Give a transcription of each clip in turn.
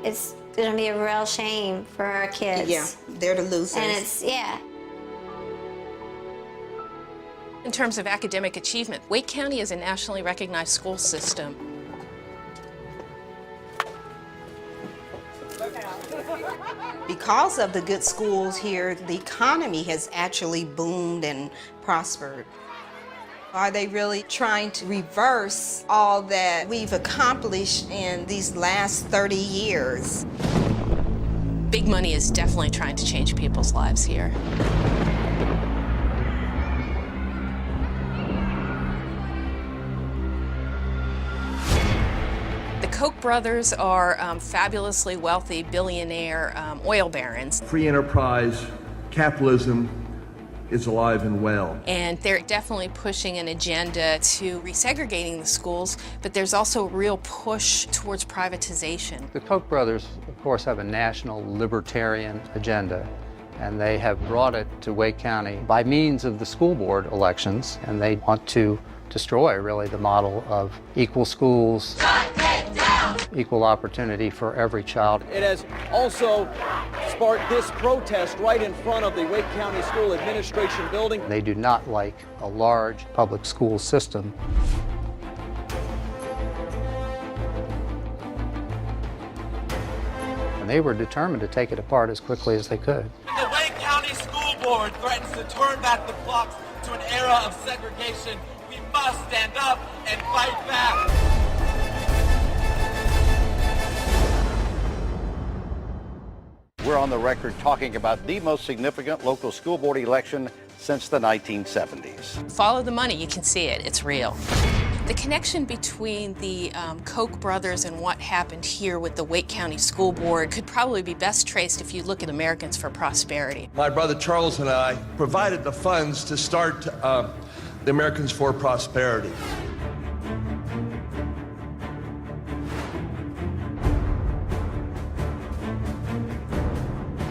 It's going to be a real shame for our kids. Yeah, they're the losers. And it's, yeah. In terms of academic achievement, Wake County is a nationally recognized school system. Because of the good schools here, the economy has actually boomed and prospered. Are they really trying to reverse all that we've accomplished in these last 30 years? Big money is definitely trying to change people's lives here. The Koch brothers are fabulously wealthy billionaire oil barons. Free enterprise, capitalism is alive and well. And they're definitely pushing an agenda to resegregating the schools, but there's also a real push towards privatization. The Koch brothers, of course, have a national libertarian agenda, and they have brought it to Wake County by means of the school board elections, and they want to destroy, really, the model of equal schools, equal opportunity for every child. It has also sparked this protest right in front of the Wake County School Administration building. They do not like a large public school system. And they were determined to take it apart as quickly as they could. The Wake County School Board threatens to turn back the clocks to an era of segregation. We must stand up and fight back. We're on the record talking about the most significant local school board election since the 1970s. Follow the money, you can see it, it's real. The connection between the Koch brothers and what happened here with the Wake County School Board could probably be best traced if you look at Americans for Prosperity. My brother Charles and I provided the funds to start the Americans for Prosperity.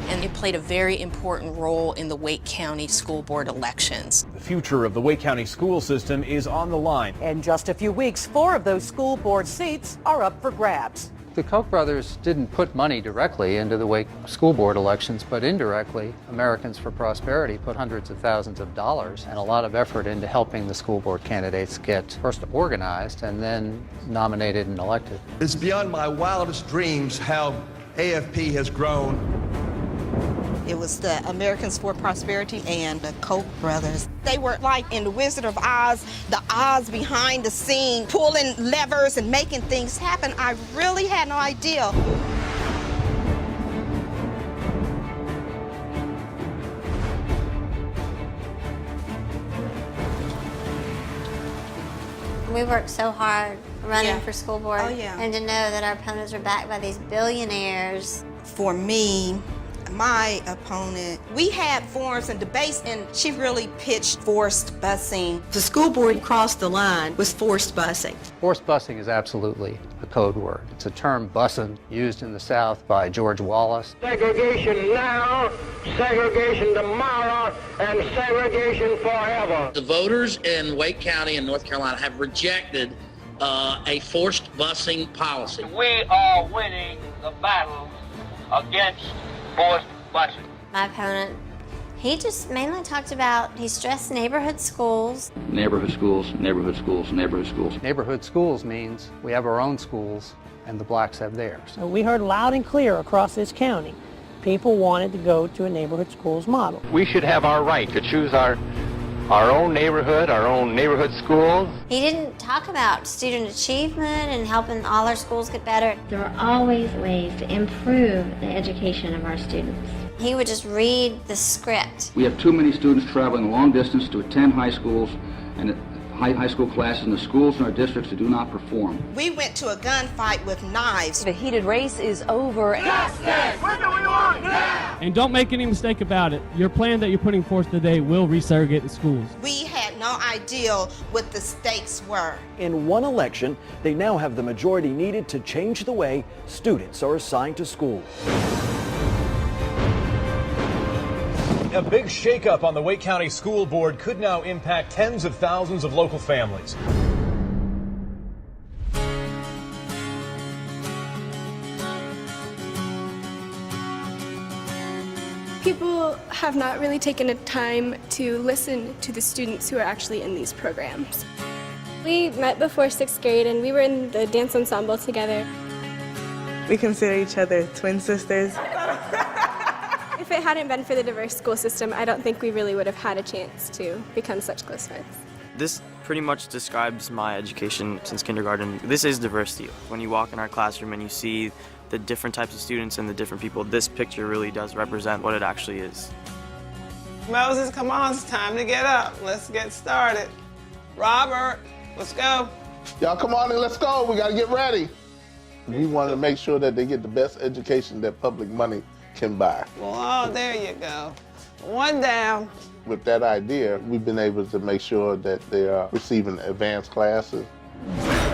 And it played a very important role in the Wake County School Board elections. The future of the Wake County school system is on the line. In just a few weeks, 4 of those school board seats are up for grabs. The Koch brothers didn't put money directly into the Wake School Board elections, but indirectly, Americans for Prosperity put hundreds of thousands of dollars and a lot of effort into helping the school board candidates get first organized and then nominated and elected. It's beyond my wildest dreams how AFP has grown. It was the Americans for Prosperity and the Koch brothers. They were like in The Wizard of Oz, the Oz behind the scene, pulling levers and making things happen. I really had no idea. We worked so hard running Yeah. for school board. Oh, yeah. And to know that our opponents were backed by these billionaires. For me, my opponent, we had forums and debates, and she really pitched forced busing. The school board crossed the line with forced busing. Forced busing is absolutely a code word. It's a term bussin' used in the South by George Wallace. Segregation now, segregation tomorrow, and segregation forever. The voters in Wake County and North Carolina have rejected a forced busing policy. We are winning the battle against forced busing. My opponent, he just mainly talked about, he stressed neighborhood schools. Neighborhood schools, neighborhood schools, neighborhood schools. Neighborhood schools means we have our own schools and the blacks have theirs. So we heard loud and clear across this county, people wanted to go to a neighborhood schools model. We should have our right to choose our own neighborhood schools. He didn't talk about student achievement and helping all our schools get better. There are always ways to improve the education of our students. He would just read the script. We have too many students traveling a long distance to attend high schools and high school classes in the schools in our districts that do not perform. We went to a gunfight with knives. The heated race is over. Justice! What do we want now? And don't make any mistake about it. Your plan that you're putting forth today will resegregate the schools. We had no idea what the stakes were. In one election, they now have the majority needed to change the way students are assigned to school. A big shakeup on the Wake County School Board could now impact tens of thousands of local families. have not really taken a time to listen to the students who are actually in these programs. We met before 6th grade and we were in the dance ensemble together. We consider each other twin sisters. If it hadn't been for the diverse school system, I don't think we really would have had a chance to become such close friends. This pretty much describes my education since kindergarten. This is diversity. When you walk in our classroom and you see the different types of students and the different people, this picture really does represent what it actually is. Moses, come on, it's time to get up. Let's get started. Robert, let's go. Y'all come on and let's go. We got to get ready. We want to make sure that they get the best education that public money can buy. Well, oh, there you go. One down. With that idea, we've been able to make sure that they are receiving advanced classes.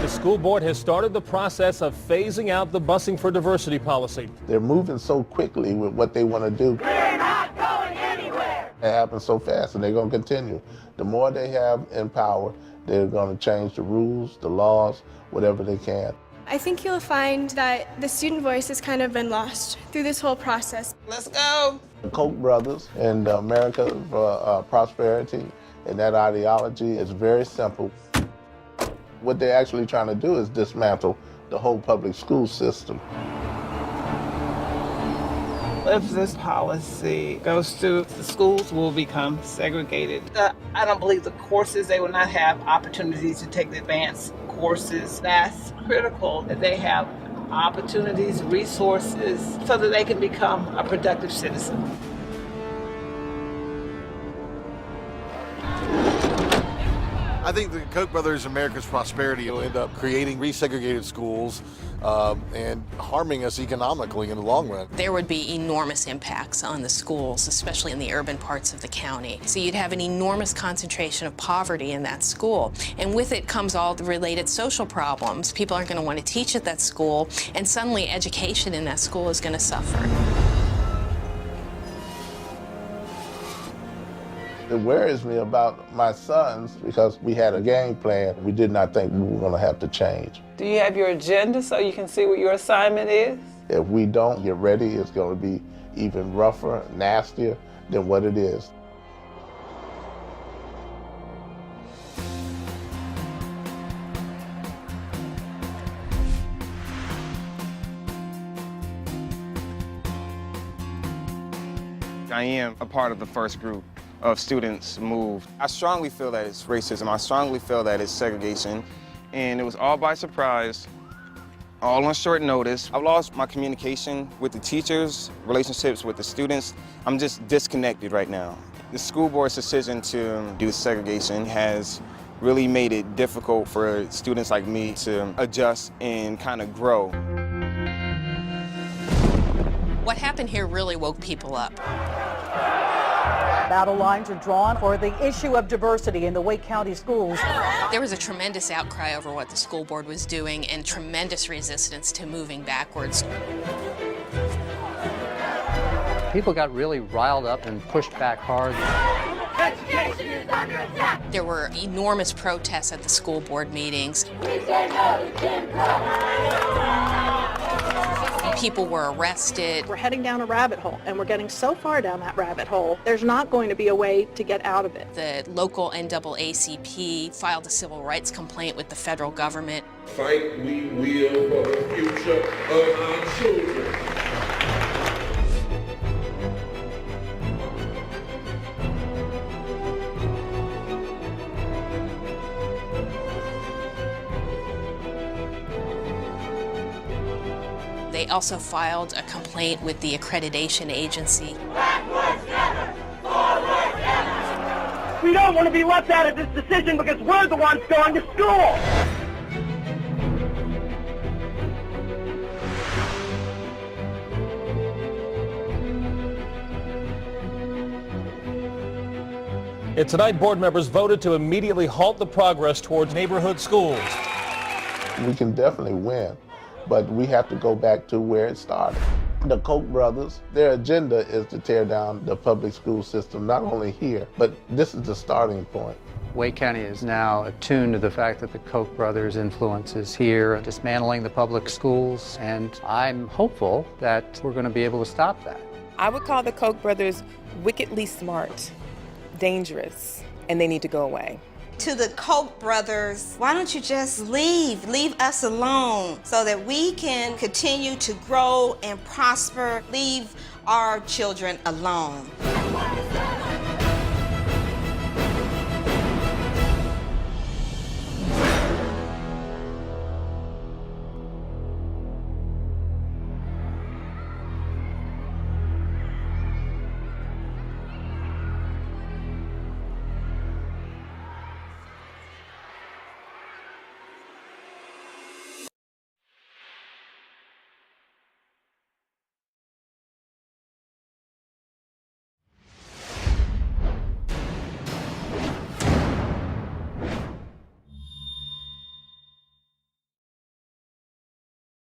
The school board has started the process of phasing out the busing for diversity policy. They're moving so quickly with what they want to do. We're not going anywhere. It happens so fast, and they're going to continue. The more they have in power, they're going to change the rules, the laws, whatever they can. I think you'll find that the student voice has kind of been lost through this whole process. Let's go. The Koch brothers and America for Prosperity and that ideology is very simple. What they're actually trying to do is dismantle the whole public school system. If this policy goes through, the schools will become segregated. I don't believe the courses, they will not have opportunities to take the advanced courses. That's critical that they have opportunities, resources, so that they can become a productive citizen. I think the Koch brothers, America's Prosperity, will end up creating resegregated schools and harming us economically in the long run. There would be enormous impacts on the schools, especially in the urban parts of the county. So you'd have an enormous concentration of poverty in that school. And with it comes all the related social problems. People aren't going to want to teach at that school, and suddenly education in that school is going to suffer. It worries me about my sons because we had a game plan. We did not think we were going to have to change. Do you have your agenda so you can see what your assignment is? If we don't get ready, it's going to be even rougher, nastier than what it is. I am a part of the first group of students moved. I strongly feel that it's racism. I strongly feel that it's segregation. And it was all by surprise, all on short notice. I've lost my communication with the teachers, relationships with the students. I'm just disconnected right now. The school board's decision to do segregation has really made it difficult for students like me to adjust and kind of grow. What happened here really woke people up. Battle lines are drawn for the issue of diversity in the Wake County schools. There was a tremendous outcry over what the school board was doing and tremendous resistance to moving backwards. People got really riled up and pushed back hard. Education is under attack. There were enormous protests at the school board meetings. We say no to Jim Crow. People were arrested. We're heading down a rabbit hole, and we're getting so far down that rabbit hole, there's not going to be a way to get out of it. The local NAACP filed a civil rights complaint with the federal government. Fight we will for the future of our children. They also filed a complaint with the accreditation agency. Backwards never, forward never. We don't want to be left out of this decision because we're the ones going to school. And tonight, board members voted to immediately halt the progress towards neighborhood schools. We can definitely win, but we have to go back to where it started. The Koch brothers, their agenda is to tear down the public school system, not only here, but this is the starting point. Wake County is now attuned to the fact that the Koch brothers' influence is here, dismantling the public schools, and I'm hopeful that we're going to be able to stop that. I would call the Koch brothers wickedly smart, dangerous, and they need to go away. To the Koch brothers, why don't you just leave us alone so that we can continue to grow and prosper, leave our children alone.